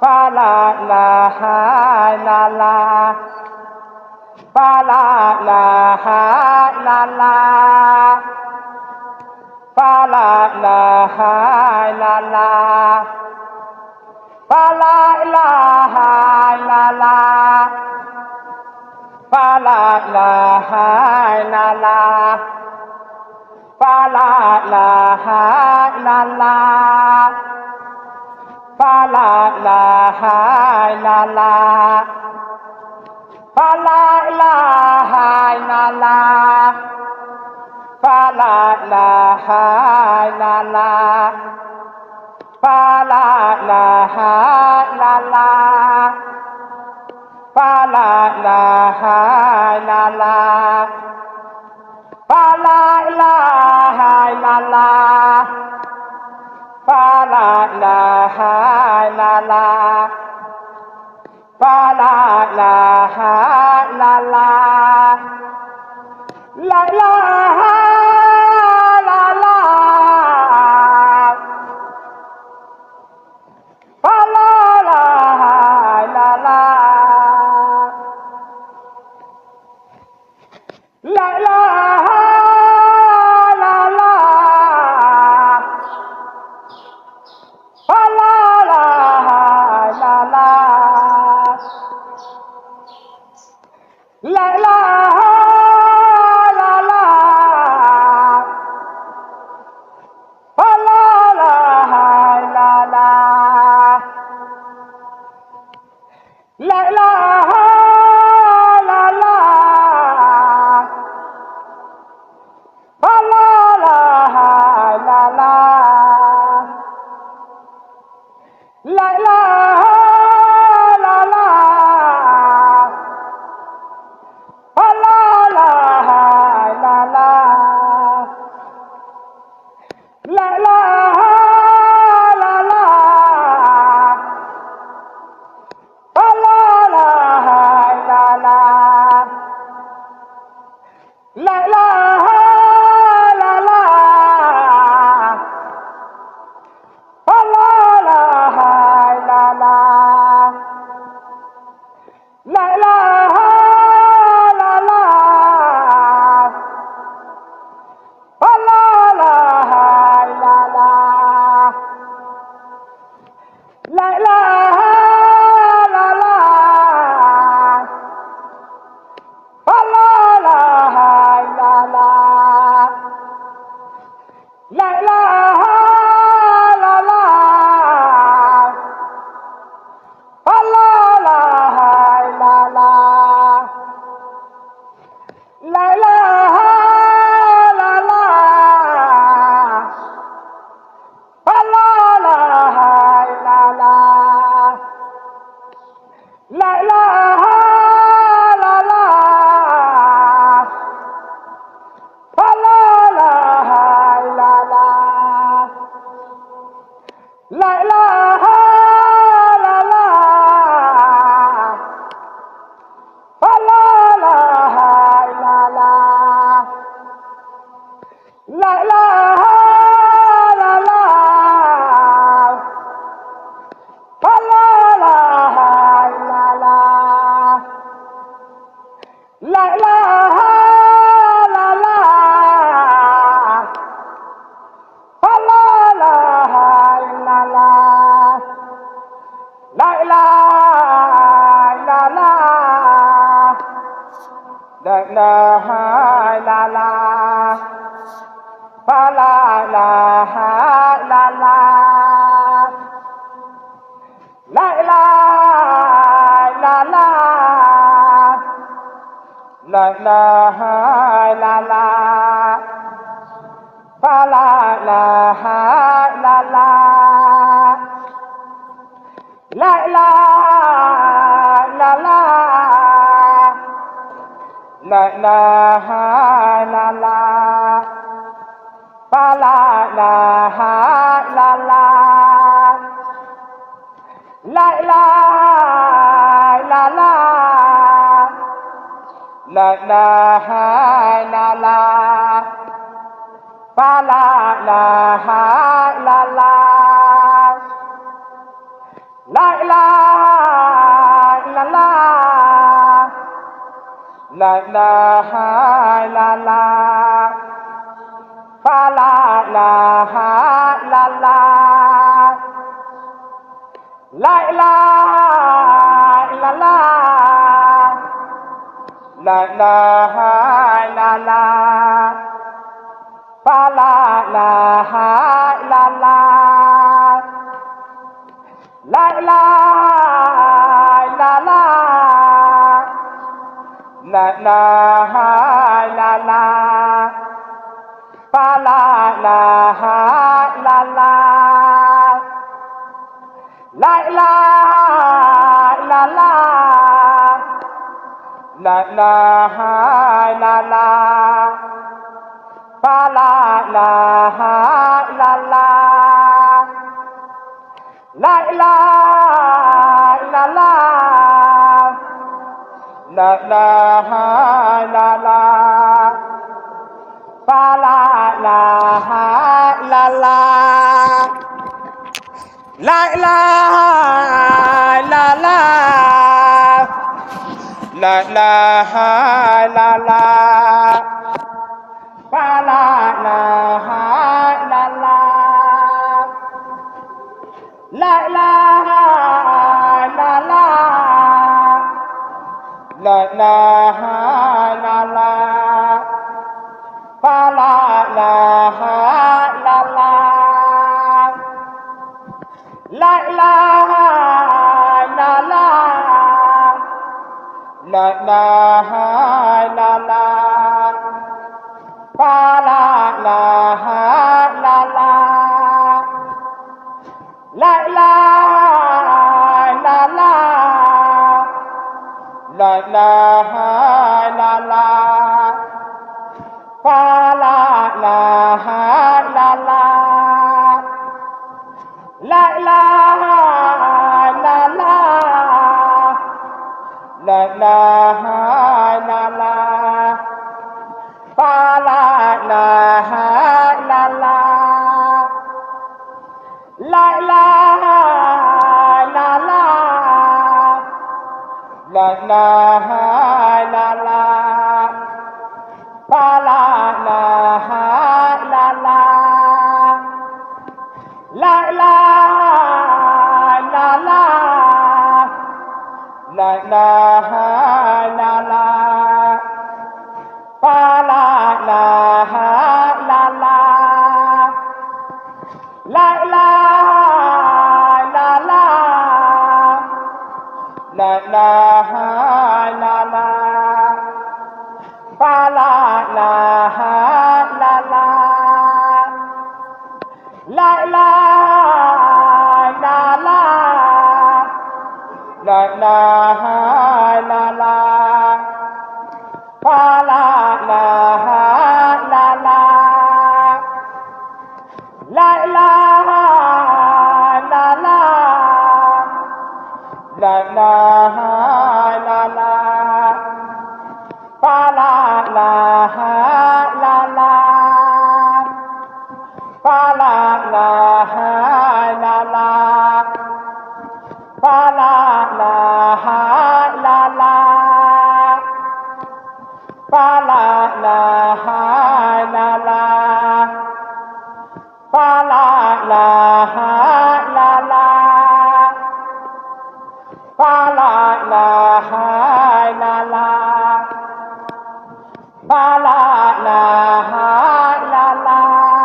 fa la ilaha illallah fa la ilaha illallah fa la ilaha illallah fa la ilaha illallah fa la ilaha illallah fa la ilaha illallah fa la ilaha illallah fa la ilaha illallah fa la ilaha illallah fa la ilaha illallah fa la ilaha illallah fa la ilaha illallah fa la ilaha illallah fa la ilaha illallah la ilaha illallah fa la ilaha illallah la ilaha illallah fa la ilaha illallah la ilaha illallah fa la ilaha illallah la ilaha illallah fa la ilaha illallah la ilaha illallah fa la ilaha illallah la ilaha illallah fa la ilaha illallah la ilaha illallah fa la ilaha illallah la ilaha illallah fa la ilaha illallah la ilaha illallah fa la ilaha illallah la ilaha illallah fa la ilaha illallah la ilaha illallah fa la ilaha illallah la ilaha illallah fa la ilaha illallah la ilaha illallah fa la ilaha illallah la ilaha illallah fa la ilaha illallah la ilaha illallah fa la ilaha illallah la ilaha illallah la ilaha illallah fa la ilaha illallah la ilaha illallah la ilaha illallah fa la ilaha illallah la ilaha illallah la ilaha illallah fa la ilaha illallah la ilaha illallah la ilaha illallah fa la ilaha illallah la ilaha illallah, la ilaha illallah, fa la ilaha illallah, la ilaha illallah, la ilaha illallah, fa la ilaha illallah, la ilaha illallah, la ilaha illallah, fa la ilaha illallah, la ilaha illallah, la ilaha illallah, fa la ilaha illallah, la ilaha illallah, la ilaha illallah, fa la ilaha illallah, la ilaha illallah, la ilaha illallah, fa la ilaha illallah, la ilaha illallah, la ilaha illallah, fa la ilaha illallah, la ilaha illallah, la ilaha illallah, fa la ilaha illallah, la ilaha illallah, la ilaha illallah, fa la ilaha illallah, la ilaha illallah, la ilaha illallah, fa la ilaha illallah, la ilaha illallah, la ilaha illallah, fa la ilaha illallah, la ilaha illallah, la ilaha illallah, fa la ilaha illallah, la ilaha illallah, la ilaha illallah, fa la ilaha illallah, la ilaha illallah, la ilaha illallah, fa la ilaha illallah, la ilaha illallah, la ilaha illallah, fa la ilaha illallah, fa la ilaha illallah, fa la ilaha illallah, fa la ilaha illallah, fa la ilaha illallah, fa la ilaha illallah, fa la ilaha illallah, fa la ilaha illallah,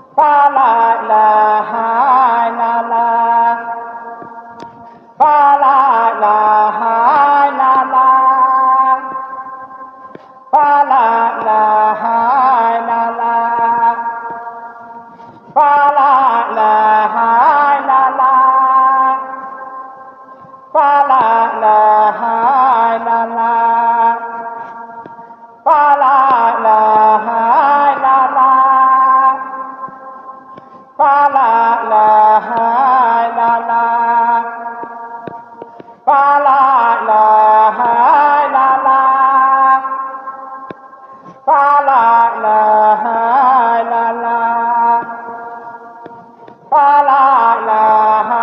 fa la ilaha illallah, fa la ilaha illallah, fa la ilaha illallah, fa la ilaha illallah, fa la ilaha illallah, fa la ilaha illallah, fa la ilaha illallah, fa la ilaha illallah, fa la ilaha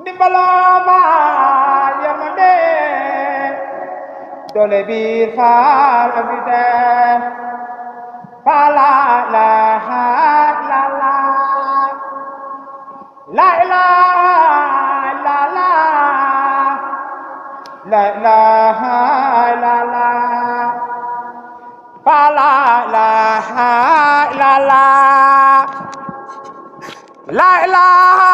ndimbaloo faal yërmande doole biir faal ak di teew faal la ilaha illallah la ilaha illallah la ilaha illallah faal la ilaha illallah la ilaha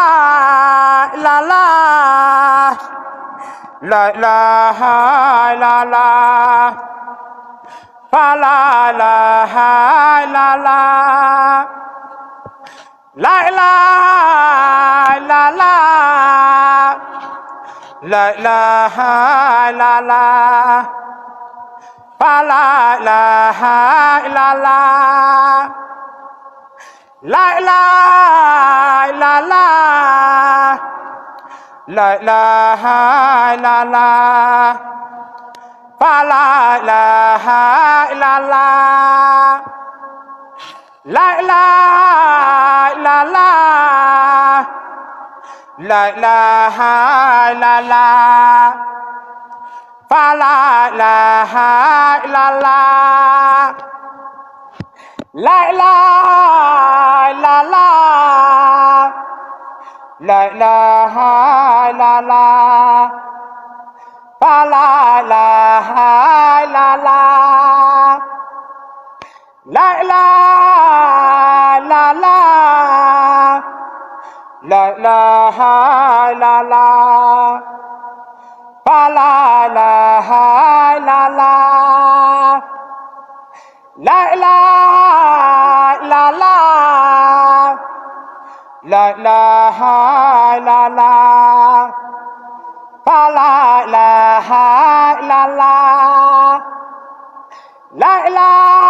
illallah la ilaha illallah fa la ilaha illallah la ilaha illallah la ilaha illallah fa la ilaha illallah la ilaha illallah la ilaha illallah fa la ilaha illallah la ilaha illallah la ilaha illallah fa la ilaha illallah la ilaha illallah la ilaha illallah fa la ilaha illallah la ilaha illallah la ilaha illallah fa la ilaha illallah la ilaha illallah la ilaha illallah fa la ilaha illallah la ilaha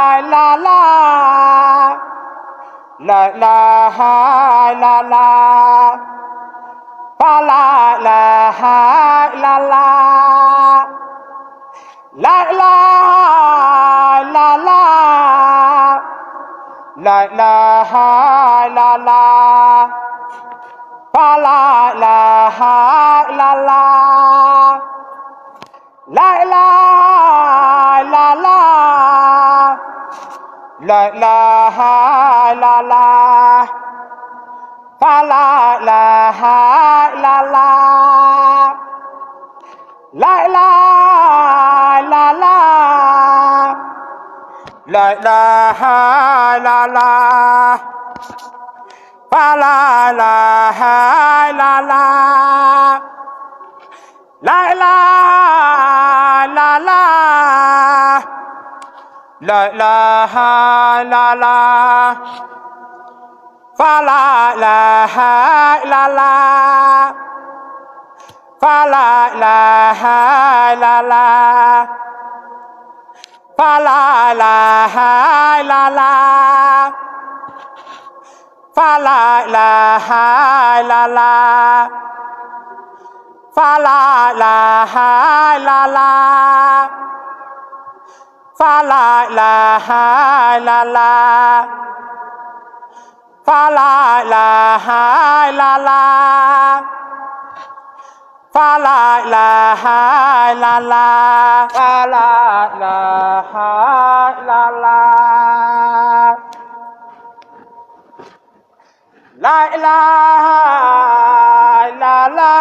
illallah la ilaha illallah fa la ilaha illallah la ilaha illallah la ilaha illallah fa la ilaha illallah la ilaha illallah la ilaha illallah fa la ilaha illallah la ilaha illallah la ilaha illallah fa la ilaha illallah la ilaha illallah la ilaha illallah fa la ilaha illallah fa la ilaha illallah fa la ilaha illallah fa la ilaha illallah fa la ilaha illallah fa la ilaha illallah fa la ilaha illallah fa la ilaha illallah fa la ilaha illallah la ilaha illallah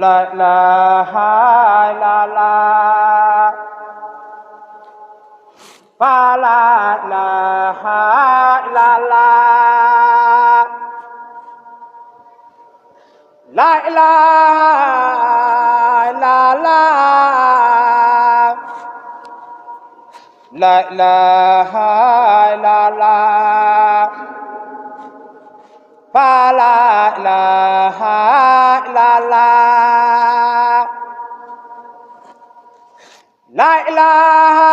la ilaha illallah fa la ilaha illallah la ilaha illallah la ilaha illallah fa la ilaha illallah la ilaha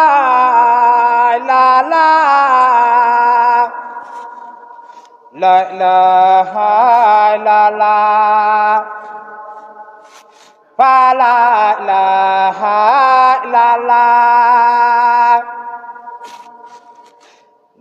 illallah la ilaha illallah fa la ilaha illallah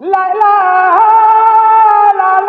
la ilaha la la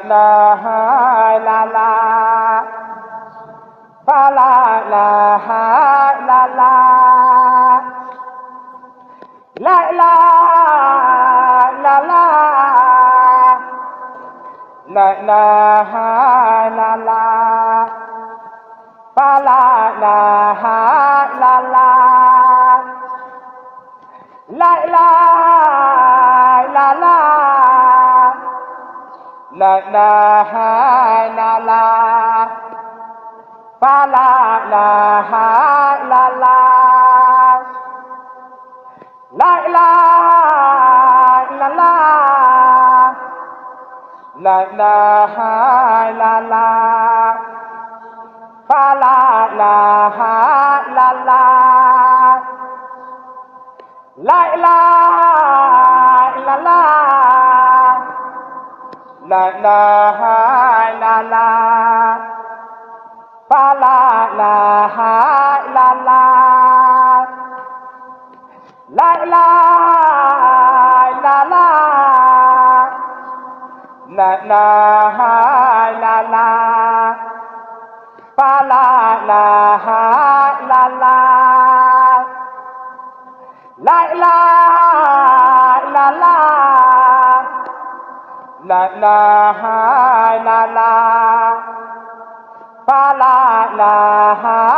la la la la la ilaha la la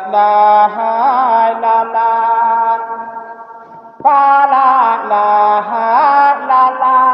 la ilaha la la la la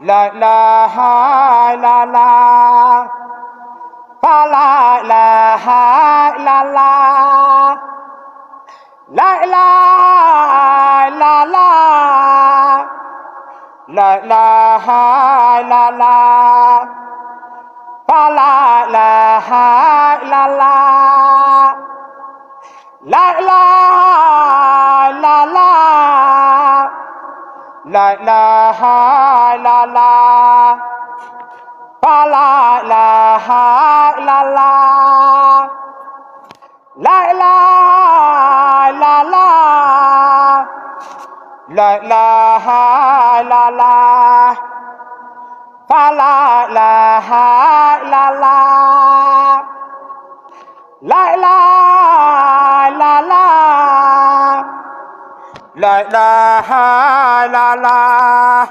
la ilaha illallah fa la ilaha illallah la ilaha illallah la ilaha illallah fa la ilaha illallah la ilaha illallah la ilaha illallah fa la ilaha illallah la ilaha illallah la ilaha illallah fa la ilaha illallah la ilaha illallah la ilaha illallah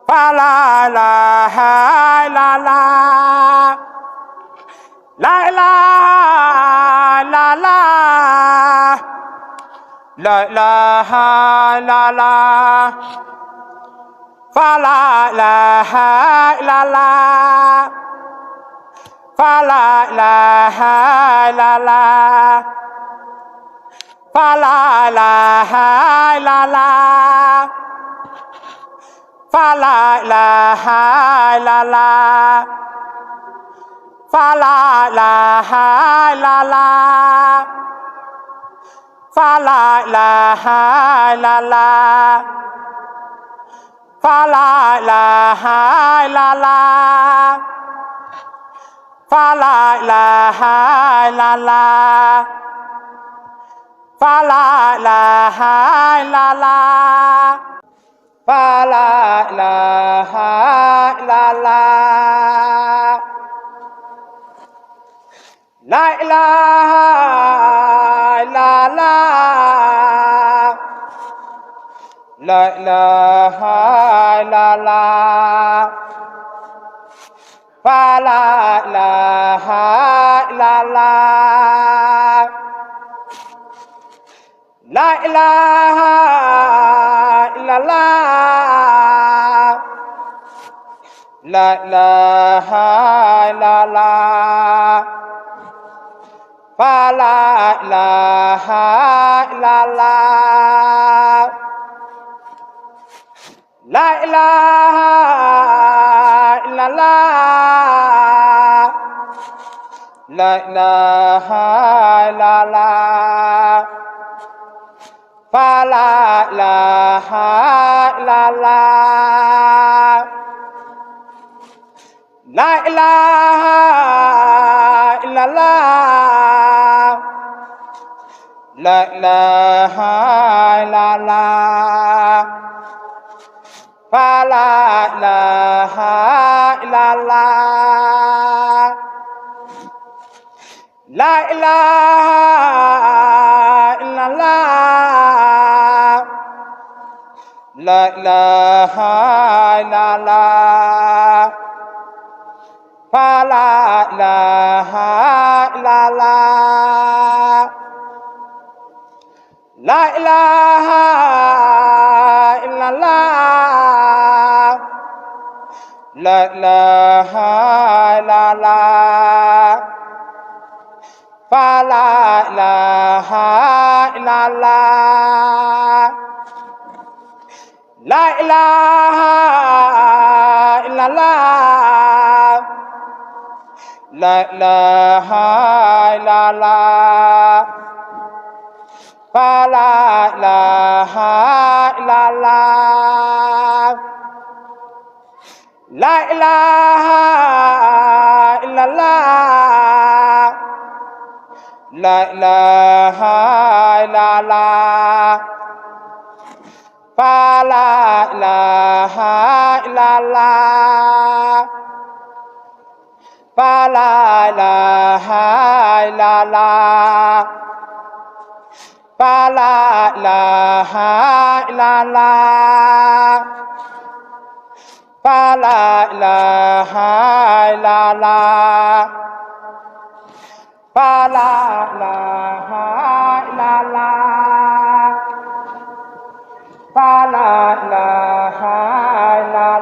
fa la ilaha illallah la ilaha illallah la ilaha illallah fa la ilaha illallah fa la ilaha illallah fa la ilaha illallah fa la ilaha illallah fa la ilaha illallah fa la ilaha illallah fa la ilaha illallah fa la ilaha illallah fa la ilaha illallah fa la ilaha illallah la ilaha illallah la ilaha illallah fa la ilaha illallah la ilaha illallah la ilaha illallah fa la ilaha illallah la ilaha illallah la ilaha illallah fa la ilaha illallah la ilaha illallah la ilaha illallah fa la ilaha illallah la ilaha illallah la ilaha illallah fa la ilaha illallah la ilaha illallah la ilaha illallah fa la ilaha illallah la ilaha illallah la ilaha illallah fa la ilaha illallah la ilaha illallah la ilaha illallah fa la ilaha illallah fa la ilaha illallah fa la ilaha illallah fa la ilaha illallah fa la ilaha illallah fa la ilaha illallah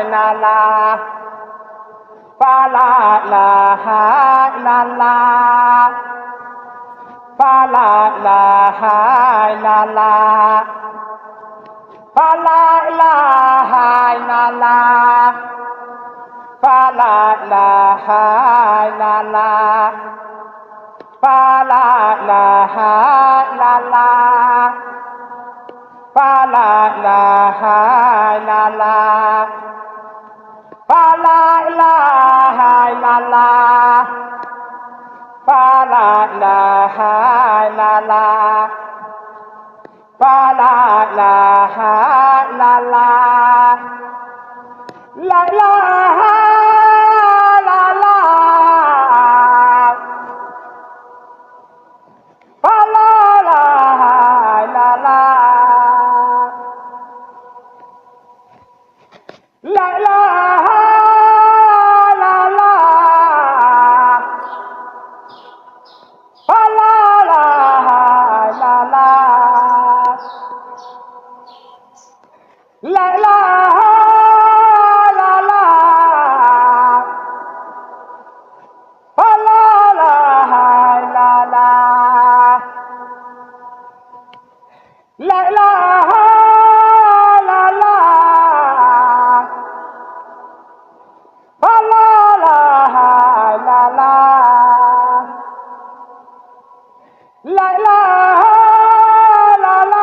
illallah fa la ilaha illallah fa la ilaha illallah fa la ilaha illallah fa la ilaha illallah fa la ilaha illallah fa la ilaha illallah fa la ilaha illallah fa la ilaha illallah fa la ilaha illallah la ilaha illallah fa la ilaha illallah la ilaha illallah fa la ilaha illallah la ilaha illallah fa la ilaha illallah la ilaha illallah fa la ilaha illallah la ilaha illallah fa la ilaha illallah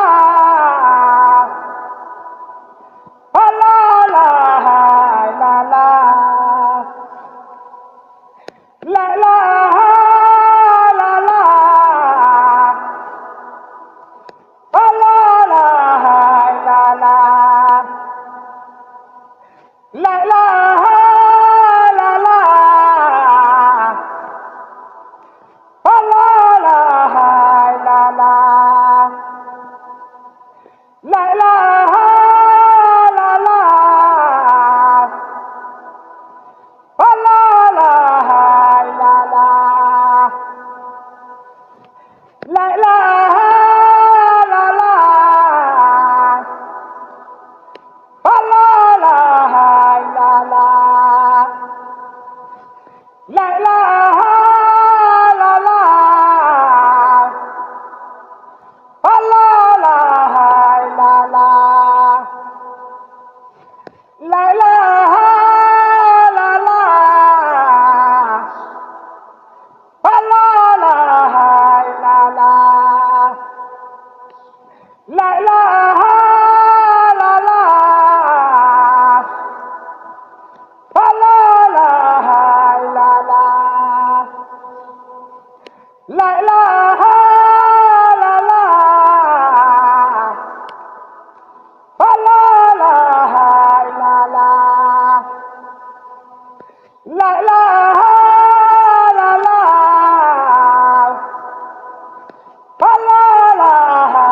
la ilaha illallah fa la ilaha illallah la ilaha illallah fa la ilaha illallah la ilaha illallah fa la ilaha illallah la ilaha illallah fa la ilaha illallah la ilaha illallah fa la ilaha illallah la ilaha illallah fa la ilaha illallah la ilaha illallah fa la ilaha illallah la ilaha illallah fa la ilaha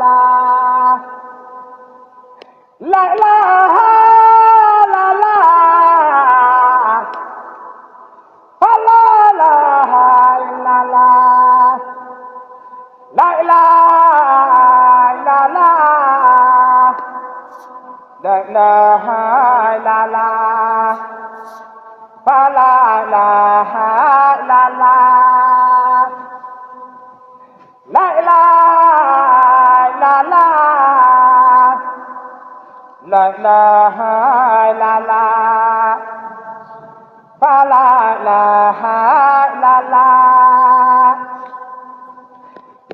illallah la ilaha illallah fa la ilaha illallah la ilaha illallah fa la ilaha illallah la ilaha illallah la ilaha illallah fa la ilaha illallah la ilaha illallah la ilaha illallah fa la ilaha illallah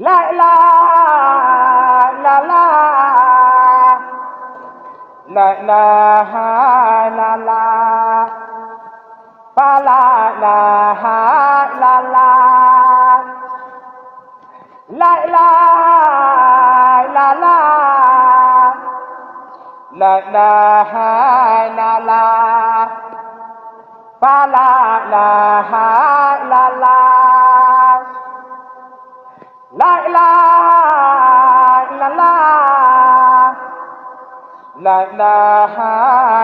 la ilaha illallah la ilaha illallah fa la ilaha illallah la ilaha illallah la ilaha illallah fa la ilaha illallah la ilaha illallah la ilaha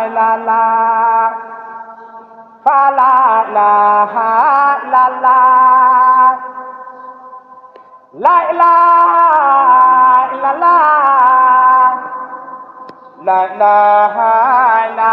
illallah fa la ilaha illallah la ilaha illallah la ilaha illallah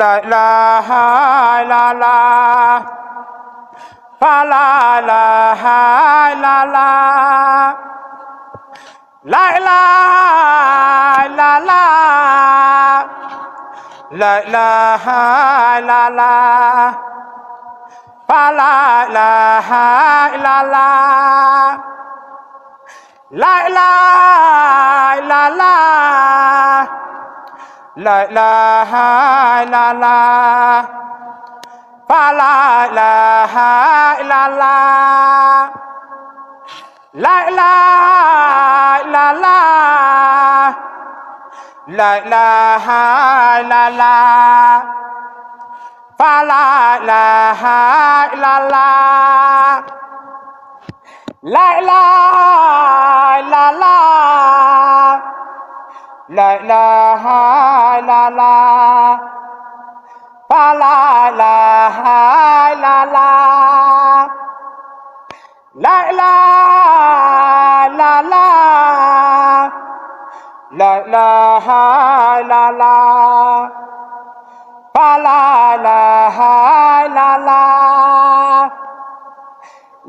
la ilaha illallah fa la ilaha illallah la ilaha illallah la ilaha illallah fa la ilaha illallah la ilaha illallah la ilaha illallah fa la ilaha illallah la ilaha illallah la ilaha illallah fa la ilaha illallah la ilaha illallah la ilaha illallah fa la ilaha illallah la ilaha illallah la ilaha illallah fa la ilaha illallah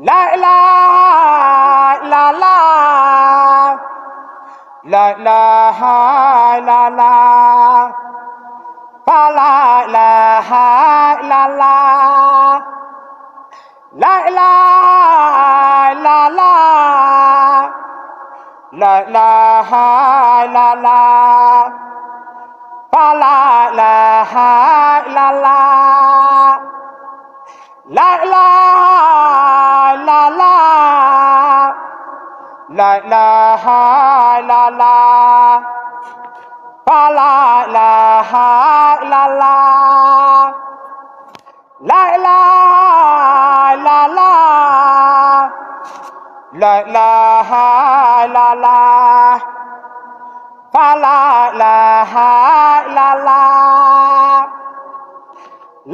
la ilaha illallah la ilaha illallah fa la ilaha illallah la ilaha illallah la ilaha illallah fa la ilaha illallah la ilaha illallah la ilaha illallah fa la ilaha illallah la ilaha illallah la ilaha illallah fa la ilaha illallah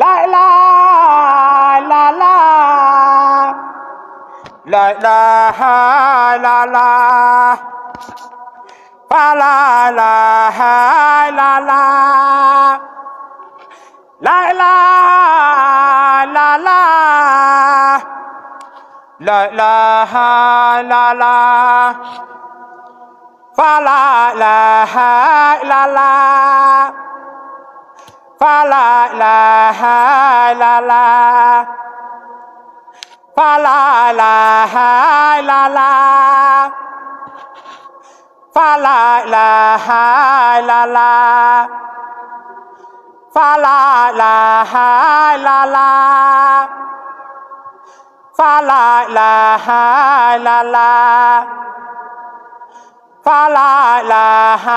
la ilaha illallah la ilaha illallah fa la ilaha illallah la ilaha illallah la ilaha illallah fa la ilaha illallah fa la ilaha illallah fa la ilaha illallah fa la ilaha illallah fa la ilaha illallah fa la ilaha illallah fa la ilaha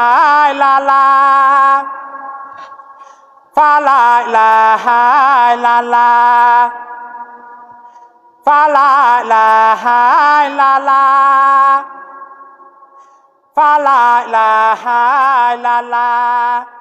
illallah fa la ilaha illallah fa la ilaha illallah fa la ilaha illallah